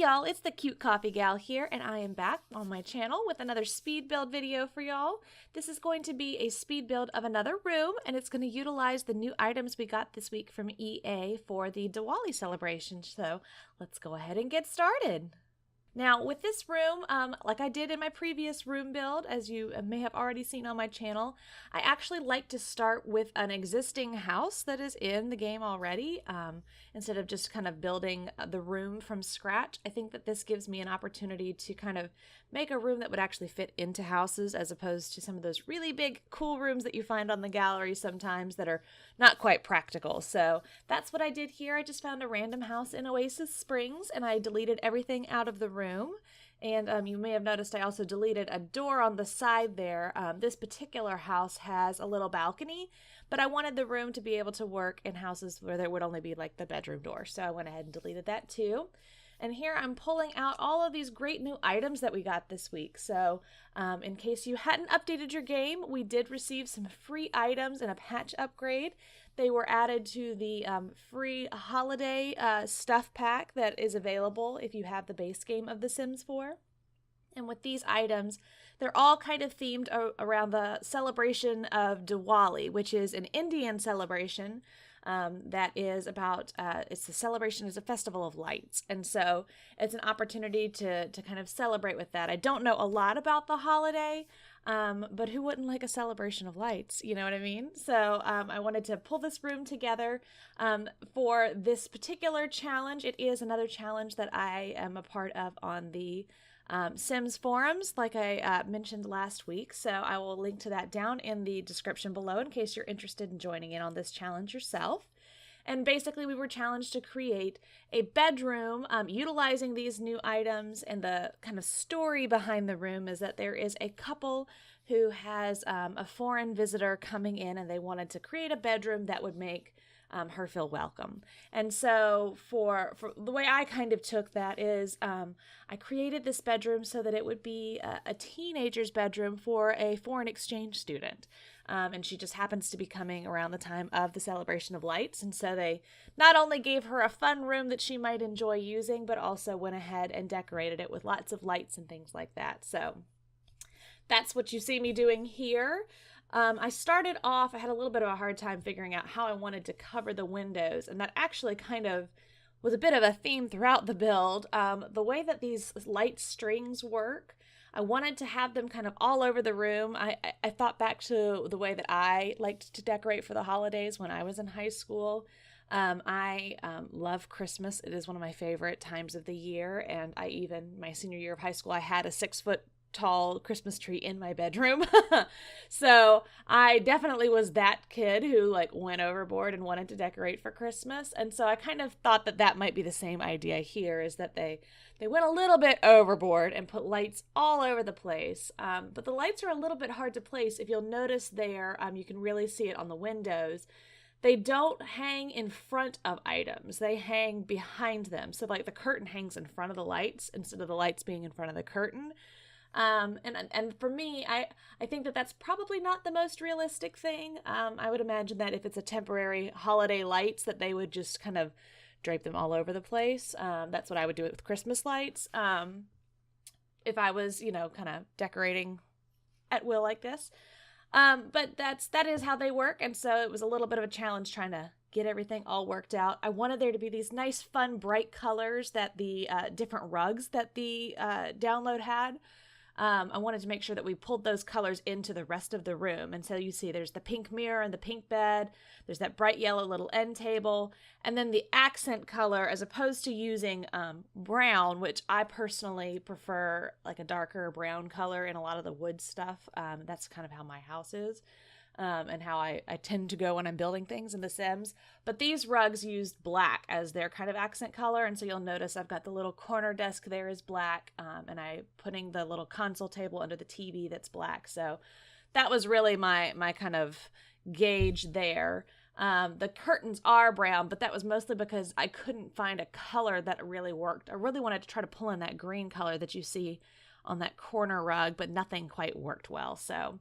y'all, it's the Cute Coffee Gal here, and I am back on my channel with another speed build video for y'all. This is going to be a speed build of another room, and it's going to utilize the new items we got this week from EA for the Diwali celebration. So let's go ahead and get started. Now with this room, like I did in my previous room build, as you may have already seen on my channel, I actually like to start with an existing house that is in the game already, instead of just kind of building the room from scratch. I think that this gives me an opportunity to kind of make a room that would actually fit into houses, as opposed to some of those really big cool rooms that you find on the gallery sometimes that are not quite practical. So that's what I did here. I just found a random house in Oasis Springs and I deleted everything out of the room. And you may have noticed I also deleted a door on the side there. This particular house has a little balcony, but I wanted the room to be able to work in houses where there would only be like the bedroom door. So I went ahead and deleted that too. And here I'm pulling out all of these great new items that we got this week. So in case you hadn't updated your game, we did receive some free items and a patch upgrade. They were added to the free holiday stuff pack that is available if you have the base game of The Sims 4. And with these items, they're all kind of themed around the celebration of Diwali, which is an Indian celebration that is about, it's the celebration, is a festival of lights. And so it's an opportunity to kind of celebrate with that. I don't know a lot about the holiday, but who wouldn't like a celebration of lights? You know what I mean? So I wanted to pull this room together for this particular challenge. It is another challenge that I am a part of on the Sims forums, like I mentioned last week. So I will link to that down in the description below in case you're interested in joining in on this challenge yourself. And basically we were challenged to create a bedroom utilizing these new items, and the kind of story behind the room is that there is a couple who has a foreign visitor coming in, and they wanted to create a bedroom that would make her feel welcome. And so for the way I kind of took that is I created this bedroom so that it would be a teenager's bedroom for a foreign exchange student. And she just happens to be coming around the time of the celebration of lights. And so they not only gave her a fun room that she might enjoy using, but also went ahead and decorated it with lots of lights and things like that. So that's what you see me doing here. I started off, I had a little bit of a hard time figuring out how I wanted to cover the windows, and that actually kind of was a bit of a theme throughout the build. The way that these light strings work, I wanted to have them kind of all over the room. I thought back to the way that I liked to decorate for the holidays when I was in high school. I love Christmas. It is one of my favorite times of the year, and my senior year of high school, I had a 6-foot tall Christmas tree in my bedroom. So I definitely was that kid who like went overboard and wanted to decorate for Christmas. And so I kind of thought that that might be the same idea here, is that they went a little bit overboard and put lights all over the place. But the lights are a little bit hard to place. If you'll notice there, you can really see it on the windows. They don't hang in front of items. They hang behind them. So like the curtain hangs in front of the lights instead of the lights being in front of the curtain. And for me, I think that that's probably not the most realistic thing. I would imagine that if it's a temporary holiday lights, that they would just kind of drape them all over the place. That's what I would do with Christmas lights. If I was, kind of decorating at will like this. But that is how they work. And so it was a little bit of a challenge trying to get everything all worked out. I wanted there to be these nice, fun, bright colors that the different rugs that the download had. I wanted to make sure that we pulled those colors into the rest of the room. And so you see there's the pink mirror and the pink bed. There's that bright yellow little end table. And then the accent color, as opposed to using brown, which I personally prefer like a darker brown color in a lot of the wood stuff. That's kind of how my house is. And how I tend to go when I'm building things in The Sims. But these rugs used black as their kind of accent color, and so you'll notice I've got the little corner desk there is black, and I'm putting the little console table under the TV that's black. So that was really my kind of gauge there. The curtains are brown, but that was mostly because I couldn't find a color that really worked. I really wanted to try to pull in that green color that you see on that corner rug, but nothing quite worked well. So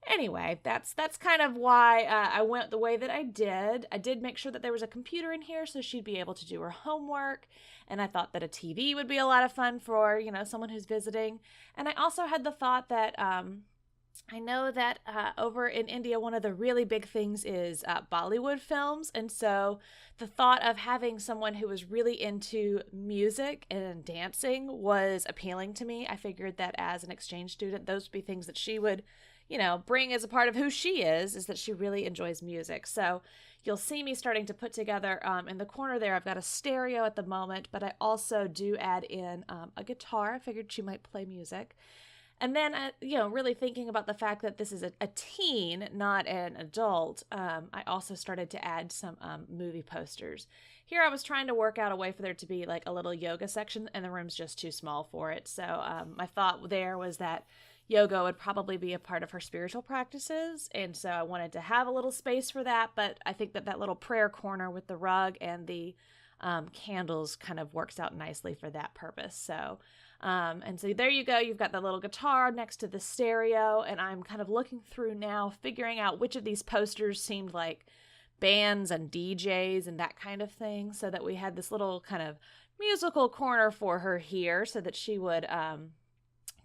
Anyway, that's kind of why I went the way that I did. I did make sure that there was a computer in here so she'd be able to do her homework. And I thought that a TV would be a lot of fun for, someone who's visiting. And I also had the thought that I know that over in India, one of the really big things is Bollywood films. And so the thought of having someone who was really into music and dancing was appealing to me. I figured that as an exchange student, those would be things that she would bring as a part of who she is that she really enjoys music. So you'll see me starting to put together in the corner there. I've got a stereo at the moment, but I also do add in a guitar. I figured she might play music. And then, really thinking about the fact that this is a teen, not an adult, I also started to add some movie posters. Here I was trying to work out a way for there to be like a little yoga section, and the room's just too small for it. So my thought there was that yoga would probably be a part of her spiritual practices, and so I wanted to have a little space for that, but I think that little prayer corner with the rug and the candles kind of works out nicely for that purpose. So and so there you go. You've got the little guitar next to the stereo, and I'm kind of looking through now, figuring out which of these posters seemed like bands and DJs and that kind of thing, so that we had this little kind of musical corner for her here so that she would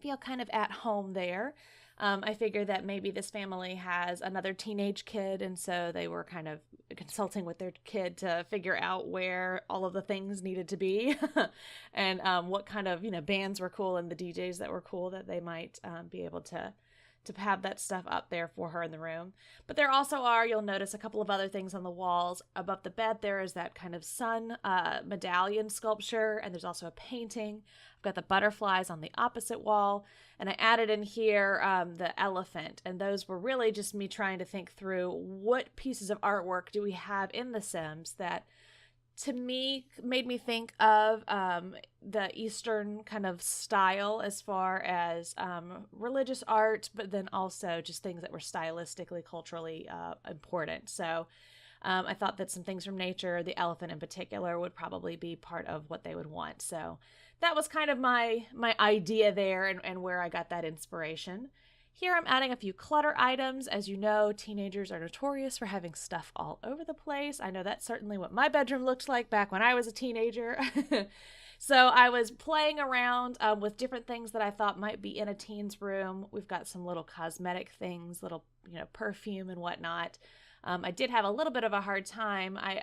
feel kind of at home there. I figured that maybe this family has another teenage kid, and so they were kind of consulting with their kid to figure out where all of the things needed to be and what kind of, bands were cool and the DJs that were cool that they might be able to have that stuff up there for her in the room. But there also are, you'll notice, a couple of other things on the walls. Above the bed there is that kind of sun medallion sculpture, and there's also a painting. I've got the butterflies on the opposite wall, and I added in here the elephant, and those were really just me trying to think through what pieces of artwork do we have in The Sims that to me made me think of the Eastern kind of style as far as religious art, but then also just things that were stylistically, culturally important. So I thought that some things from nature, the elephant in particular, would probably be part of what they would want. So that was kind of my idea there and where I got that inspiration. Here I'm adding a few clutter items. As you know, teenagers are notorious for having stuff all over the place. I know that's certainly what my bedroom looked like back when I was a teenager. So I was playing around with different things that I thought might be in a teen's room. We've got some little cosmetic things, little perfume and whatnot. I did have a little bit of a hard time. I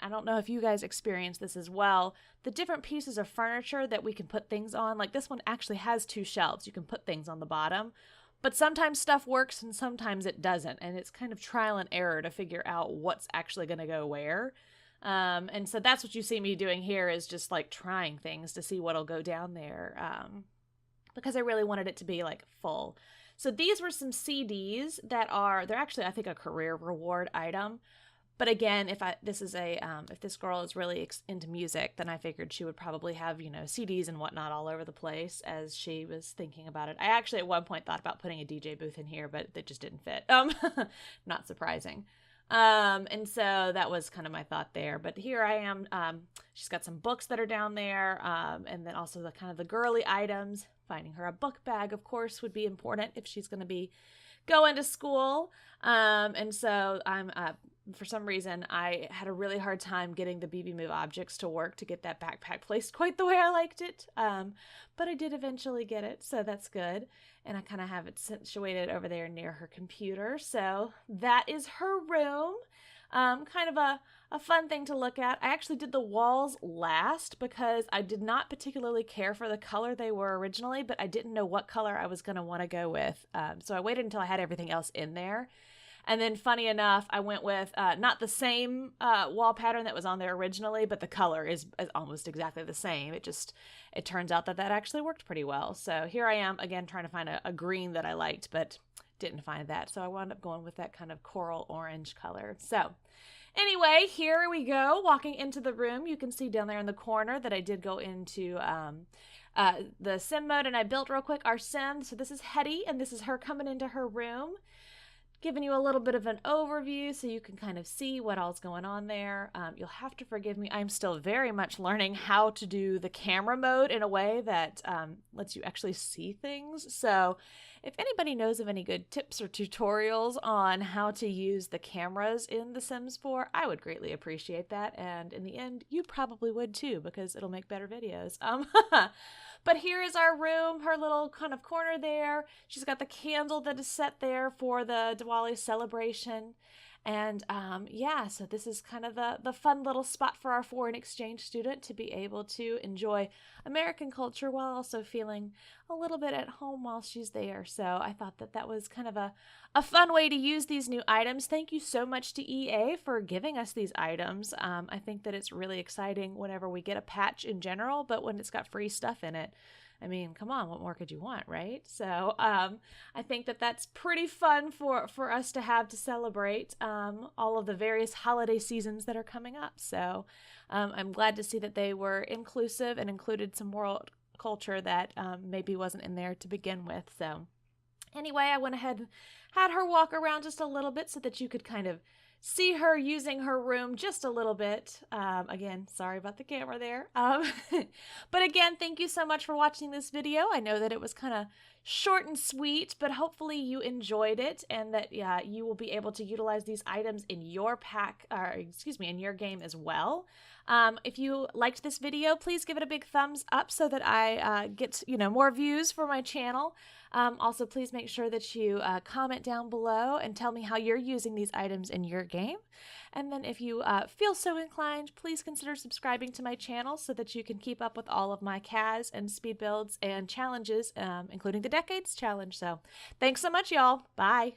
don't know if you guys experienced this as well. The different pieces of furniture that we can put things on, like this one actually has 2 shelves. You can put things on the bottom. But sometimes stuff works and sometimes it doesn't. And it's kind of trial and error to figure out what's actually going to go where. And so that's what you see me doing here, is just like trying things to see what'll go down there. Because I really wanted it to be like full. So these were some CDs they're actually, I think, a career reward item. But again, if this girl is really into music, then I figured she would probably have, CDs and whatnot all over the place as she was thinking about it. I actually at one point thought about putting a DJ booth in here, but it just didn't fit. Not surprising. And so that was kind of my thought there. But here I am. She's got some books that are down there. And then also the kind of the girly items. Finding her a book bag, of course, would be important if she's going to be going to school. And so I'm for some reason, I had a really hard time getting the BB Move objects to work to get that backpack placed quite the way I liked it. But I did eventually get it, so that's good. And I kind of have it situated over there near her computer. So that is her room. Kind of a fun thing to look at. I actually did the walls last because I did not particularly care for the color they were originally, but I didn't know what color I was going to want to go with. So I waited until I had everything else in there. And then funny enough, I went with not the same wall pattern that was on there originally, but the color is almost exactly the same. It turns out that actually worked pretty well. So here I am again trying to find a green that I liked, but didn't find that. So I wound up going with that kind of coral orange color. So anyway, here we go. Walking into the room, you can see down there in the corner that I did go into the sim mode, and I built real quick our sim. So this is Hetty, and this is her coming into her room. Giving you a little bit of an overview so you can kind of see what all's going on there. You'll have to forgive me. I'm still very much learning how to do the camera mode in a way that lets you actually see things. So if anybody knows of any good tips or tutorials on how to use the cameras in The Sims 4, I would greatly appreciate that. And in the end, you probably would too, because it'll make better videos. But here is our room, her little kind of corner there. She's got the candle that is set there for the Diwali celebration. And yeah, so this is kind of the fun little spot for our foreign exchange student to be able to enjoy American culture while also feeling a little bit at home while she's there. So I thought that that was kind of a fun way to use these new items. Thank you so much to EA for giving us these items. I think that it's really exciting whenever we get a patch in general, but when it's got free stuff in it, I mean, come on, what more could you want, right? So I think that that's pretty fun for us to have to celebrate all of the various holiday seasons that are coming up. So I'm glad to see that they were inclusive and included some world culture that maybe wasn't in there to begin with. So anyway, I went ahead and had her walk around just a little bit so that you could kind of see her using her room just a little bit. Again, sorry about the camera there. But again, thank you so much for watching this video. I know that it was kind of short and sweet, but hopefully you enjoyed it and that you will be able to utilize these items in your pack, or excuse me, in your game as well. If you liked this video, please give it a big thumbs up so that I get more views for my channel. Also, please make sure that you comment down below and tell me how you're using these items in your game. And then if you feel so inclined, please consider subscribing to my channel so that you can keep up with all of my CAS and speed builds and challenges, including the Decades Challenge. So thanks so much, y'all. Bye.